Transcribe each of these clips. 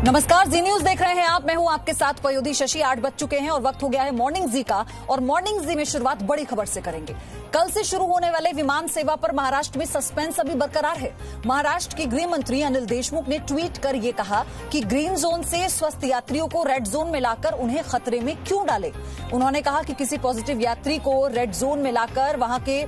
नमस्कार, जी न्यूज देख रहे हैं आप। मैं हूं आपके साथ पयोधी शशि। 8 बज चुके हैं और वक्त हो गया है मॉर्निंग जी का। और मॉर्निंग जी में शुरुआत बड़ी खबर से करेंगे। कल से शुरू होने वाले विमान सेवा पर महाराष्ट्र में सस्पेंस अभी बरकरार है। महाराष्ट्र के गृह मंत्री अनिल देशमुख ने ट्वीट कर यह कहा कि ग्रीन जोन से स्वस्थ यात्रियों को रेड जोन में लाकर उन्हें खतरे में क्यों डाले। उन्होंने कहा कि किसी पॉजिटिव यात्री को रेड जोन में लाकर वहां के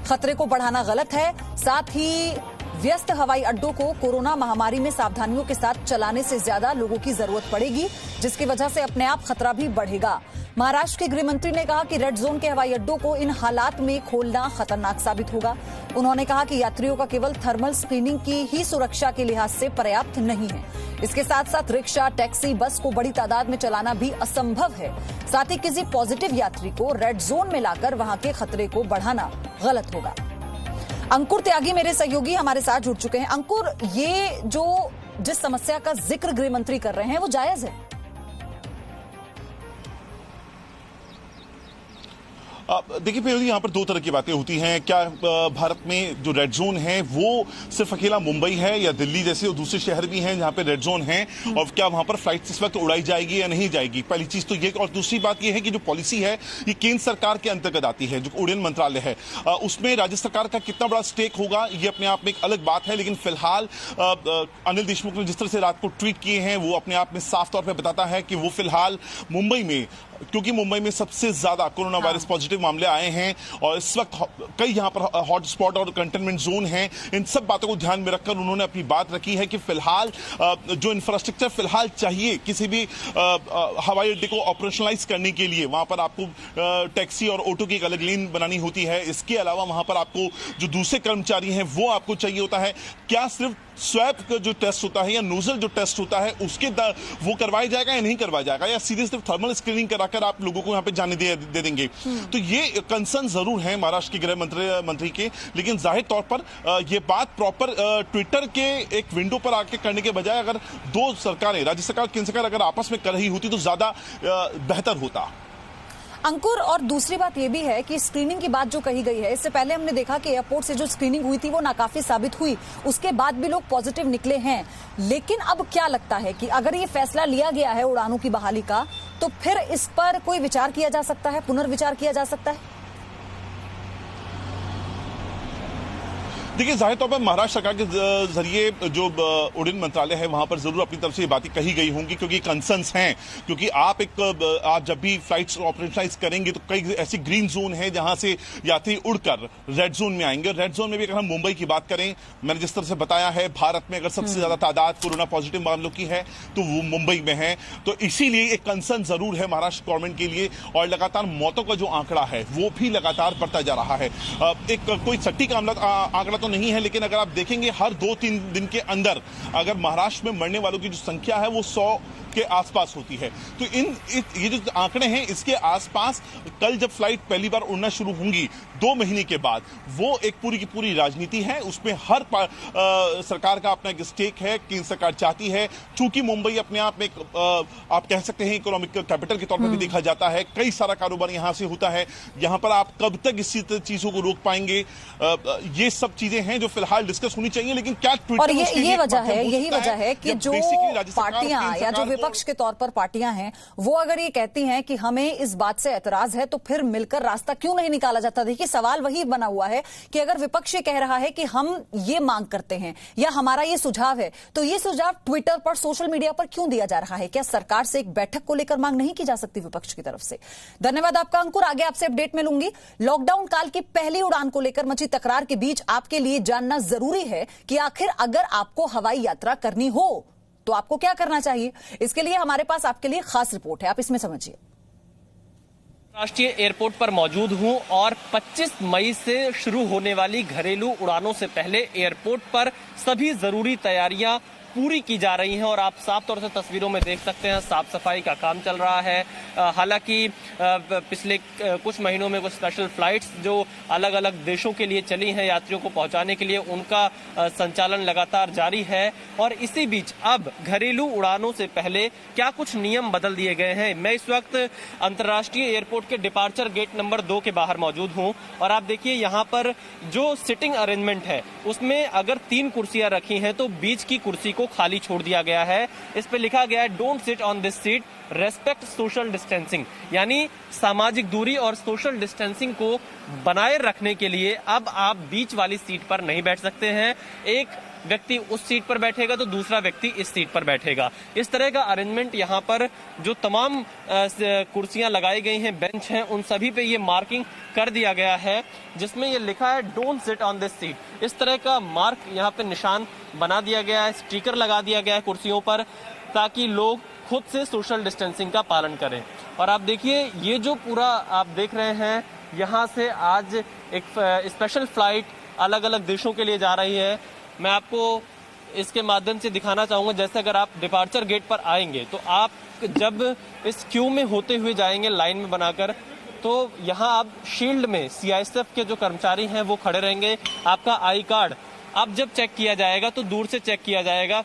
खतरे को बढ़ाना गलत है। साथ ही व्यस्त हवाई अड्डों को कोरोना महामारी में सावधानियों के साथ चलाने से ज्यादा लोगों की जरूरत पड़ेगी, जिसकी वजह से अपने आप खतरा भी बढ़ेगा। महाराष्ट्र के गृह मंत्री ने कहा कि रेड जोन के हवाई अड्डों को इन हालात में खोलना खतरनाक साबित होगा। उन्होंने कहा कि यात्रियों का केवल थर्मल स्क्रीनिंग की ही सुरक्षा के लिहाज से पर्याप्त नहीं है। इसके साथ साथ रिक्शा, टैक्सी, बस को बड़ी तादाद में चलाना भी असंभव है। साथ ही किसी पॉजिटिव यात्री को रेड जोन में लाकर वहां के खतरे को बढ़ाना गलत होगा। अंकुर त्यागी मेरे सहयोगी हमारे साथ जुड़ चुके हैं। अंकुर, ये जिस समस्या का जिक्र गृह मंत्री कर रहे हैं वो जायज है? देखिए पयोधी, यहाँ पर दो तरह की बातें होती हैं। क्या भारत में जो रेड जोन है वो सिर्फ अकेला मुंबई है या दिल्ली जैसे और दूसरे शहर भी हैं जहाँ पे रेड जोन है, और क्या वहां पर फ्लाइट इस वक्त उड़ाई जाएगी या नहीं जाएगी? पहली चीज तो ये। और दूसरी बात ये है कि जो पॉलिसी है ये केंद्र सरकार के अंतर्गत आती है, जो उड़ान मंत्रालय है। उसमें राज्य सरकार का कितना बड़ा स्टेक होगा ये अपने आप में एक अलग बात है। लेकिन फिलहाल अनिल देशमुख ने जिस तरह से रात को ट्वीट किए हैं वो अपने आप में साफ तौर पर बताता है कि वो फिलहाल मुंबई में, क्योंकि मुंबई में सबसे ज्यादा कोरोना वायरस पॉजिटिव मामले आए हैं और इस वक्त कई यहां पर हॉटस्पॉट और कंटेनमेंट जोन हैं, इन सब बातों को ध्यान में रखकर उन्होंने अपनी बात रखी है कि फिलहाल जो इंफ्रास्ट्रक्चर फिलहाल चाहिए किसी भी हवाई अड्डे को ऑपरेशनलाइज करने के लिए, वहां पर आपको टैक्सी और ऑटो की एक अलग लेन बनानी होती है। इसके अलावा वहां पर आपको जो दूसरे कर्मचारी हैं वो आपको चाहिए होता है। क्या सिर्फ स्वैप का जो टेस्ट होता है या नोजल जो टेस्ट होता है उसके वो करवाया जाएगा या नहीं करवाया जाएगा, या सीधे सिर्फ थर्मल स्क्रीनिंग कराकर आप लोगों को यहां पे जाने दे देंगे? तो ये कंसर्न जरूर है महाराष्ट्र के गृह मंत्री के। लेकिन जाहिर तौर पर ये बात प्रॉपर ट्विटर के एक विंडो पर आके करने के बजाय अगर दो सरकारें, राज्य सरकार केंद्र सरकार अगर आपस में कर रही होती तो ज्यादा बेहतर होता। अंकुर, और दूसरी बात यह भी है कि स्क्रीनिंग की बात जो कही गई है, इससे पहले हमने देखा कि एयरपोर्ट से जो स्क्रीनिंग हुई थी वो नाकाफी साबित हुई, उसके बाद भी लोग पॉजिटिव निकले हैं। लेकिन अब क्या लगता है कि अगर ये फैसला लिया गया है उड़ानों की बहाली का, तो फिर इस पर कोई विचार किया जा सकता है, पुनर्विचार किया जा सकता है? देखिए जाहिर तौर पर महाराष्ट्र सरकार के जरिए जो उड़ान मंत्रालय है वहां पर जरूर अपनी तरफ से ये बातें कही गई होंगी, क्योंकि कंसर्न्स हैं। क्योंकि आप जब भी फ्लाइट्स ऑपरेशनलाइज करेंगे तो कई ऐसी ग्रीन जोन है जहां से यात्री उड़कर रेड जोन में आएंगे। रेड जोन में भी अगर हम मुंबई की बात करें, मैंने जिस तरह से बताया है भारत में अगर सबसे ज्यादा तादाद कोरोना पॉजिटिव मामलों की है तो वो मुंबई में है। तो इसीलिए एक कंसर्न जरूर है महाराष्ट्र गवर्नमेंट के लिए, और लगातार मौतों का जो आंकड़ा है वो भी लगातार बढ़ता जा रहा है। एक कोई सटीक आंकड़ा तो नहीं है, लेकिन अगर आप देखेंगे हर 2-3 दिन के अंदर अगर महाराष्ट्र में मरने वालों की जो संख्या है वो 100 के आसपास होती है। तो ये जो आंकड़े हैं इसके आसपास कल जब फ्लाइट पहली बार उड़ना शुरू होंगी 2 महीने के बाद, वो एक पूरी की पूरी राजनीति है। उसमें हर सरकार का अपना एक स्टेक है। केंद्र सरकार चाहती है, चूंकि मुंबई अपने आप में आप कह सकते हैं इकोनॉमिक कैपिटल के तौर पर भी देखा जाता है, कई सारा कारोबार यहां से होता है। यहां पर आप कब तक इसी चीजों को रोक पाएंगे, ये सब चीजें हैं जो फिलहाल डिस्कस होनी चाहिए। लेकिन क्या और यही वजह है कि जो पार्टियां या जो विपक्ष के तौर पर पार्टियां हैं वो अगर ये कहती हैं कि हमें इस बात से एतराज है, तो फिर मिलकर रास्ता क्यों नहीं निकाला जाता? देखिए सवाल वही बना हुआ है कि अगर विपक्ष ये कह रहा है कि हम ये मांग करते हैं या हमारा ये सुझाव है, तो ये सुझाव ट्विटर पर, सोशल मीडिया पर क्यों दिया जा रहा है? क्या सरकार से एक बैठक को लेकर मांग नहीं की जा सकती विपक्ष की तरफ से? धन्यवाद आपका अंकुर, आगे आपसे अपडेट में लूंगी। लॉकडाउन काल की पहली उड़ान को लेकर मची तकरार के बीच आपके लिए जानना जरूरी है कि आखिर अगर आपको हवाई यात्रा करनी हो तो आपको क्या करना चाहिए। इसके लिए हमारे पास आपके लिए खास रिपोर्ट है, आप इसमें समझिए। राष्ट्रीय एयरपोर्ट पर मौजूद हूं और 25 मई से शुरू होने वाली घरेलू उड़ानों से पहले एयरपोर्ट पर सभी जरूरी तैयारियां पूरी की जा रही हैं और आप साफ तौर से तस्वीरों में देख सकते हैं साफ सफाई का काम चल रहा है। हालांकि पिछले कुछ महीनों में कुछ स्पेशल फ्लाइट्स जो अलग अलग देशों के लिए चली हैं यात्रियों को पहुंचाने के लिए, उनका संचालन लगातार जारी है। और इसी बीच अब घरेलू उड़ानों से पहले क्या कुछ नियम बदल दिए गए हैं। मैं इस वक्त अंतर्राष्ट्रीय एयरपोर्ट के डिपार्चर गेट नंबर 2 के बाहर मौजूद हूं और आप देखिए यहाँ पर जो सिटिंग अरेंजमेंट है उसमें अगर 3 कुर्सियां रखी हैं तो बीच की कुर्सी को खाली छोड़ दिया गया है। इस पे लिखा गया है don't sit on this seat, respect social distancing, यानी सामाजिक दूरी और सोशल डिस्टेंसिंग को बनाए रखने के लिए अब आप बीच वाली सीट पर नहीं बैठ सकते हैं। एक व्यक्ति उस सीट पर बैठेगा तो दूसरा व्यक्ति इस सीट पर बैठेगा। इस तरह का अरेंजमेंट यहाँ पर जो तमाम कुर्सियां लगाई गई हैं, बेंच हैं, उन सभी पे ये मार्किंग कर दिया गया है जिसमें ये लिखा है don't sit on this seat. इस तरह का मार्क यहाँ पे निशान बना दिया गया है, स्टिकर लगा दिया गया है कुर्सियों पर, ताकि लोग खुद से सोशल डिस्टेंसिंग का पालन करें। और आप देखिए ये जो पूरा आप देख रहे हैं, यहाँ से आज एक स्पेशल फ्लाइट अलग अलग देशों के लिए जा रही है। मैं आपको इसके माध्यम से दिखाना चाहूंगा, जैसे अगर आप डिपार्चर गेट पर आएंगे तो आप जब इस क्यू में होते हुए जाएंगे लाइन में बनाकर, तो यहाँ आप शील्ड में सीआईएसएफ के जो कर्मचारी हैं वो खड़े रहेंगे। आपका आई कार्ड अब जब चेक किया जाएगा तो दूर से चेक किया जाएगा।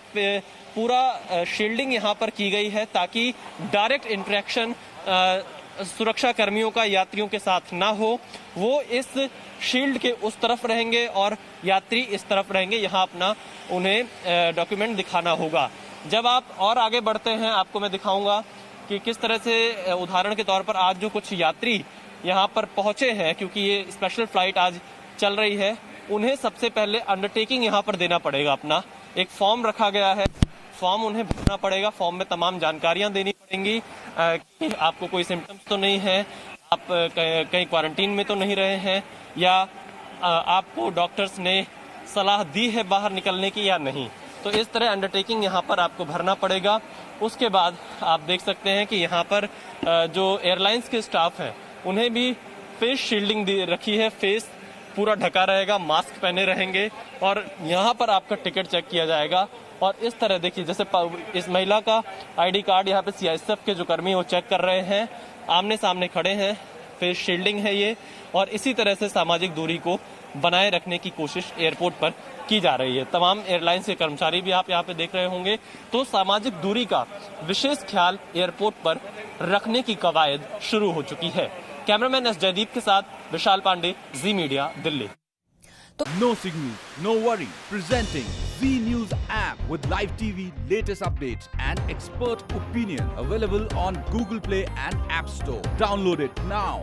पूरा शील्डिंग यहाँ पर की गई है ताकि डायरेक्ट इंटरेक्शन सुरक्षा कर्मियों का यात्रियों के साथ ना हो। वो इस शील्ड के उस तरफ रहेंगे और यात्री इस तरफ रहेंगे। यहाँ अपना उन्हें डॉक्यूमेंट दिखाना होगा। जब आप और आगे बढ़ते हैं, आपको मैं दिखाऊंगा कि किस तरह से, उदाहरण के तौर पर आज जो कुछ यात्री यहाँ पर पहुंचे हैं, क्योंकि ये स्पेशल फ्लाइट आज चल रही है, उन्हें सबसे पहले अंडरटेकिंग यहाँ पर देना पड़ेगा। अपना एक फॉर्म रखा गया है, फॉर्म उन्हें भरना पड़ेगा। फॉर्म में तमाम जानकारियां देनी पड़ेंगी कि आपको कोई सिम्टम्स तो नहीं है, आप कहीं क्वारंटीन में तो नहीं रहे हैं, या आपको डॉक्टर्स ने सलाह दी है बाहर निकलने की या नहीं। तो इस तरह अंडरटेकिंग यहाँ पर आपको भरना पड़ेगा। उसके बाद आप देख सकते हैं कि यहाँ पर जो एयरलाइंस के स्टाफ हैं उन्हें भी फेस शील्डिंग रखी है, फेस पूरा ढका रहेगा, मास्क पहने रहेंगे और यहाँ पर आपका टिकट चेक किया जाएगा। और इस तरह देखिए, जैसे इस महिला का आईडी कार्ड यहाँ पे सीआईएसएफ के जो कर्मी वो चेक कर रहे हैं, आमने सामने खड़े हैं, फेस शील्डिंग है ये। और इसी तरह से सामाजिक दूरी को बनाए रखने की कोशिश एयरपोर्ट पर की जा रही है। तमाम एयरलाइंस के कर्मचारी भी आप यहाँ पे देख रहे होंगे। तो सामाजिक दूरी का विशेष ख्याल एयरपोर्ट पर रखने की कवायद शुरू हो चुकी है। कैमरामैन एस जयदीप के साथ Vishal Pandey, Zee media, Delhi. No signal, no worry. Presenting Z News app with live TV, latest updates and expert opinion. Available on Google Play and App Store. Download it now.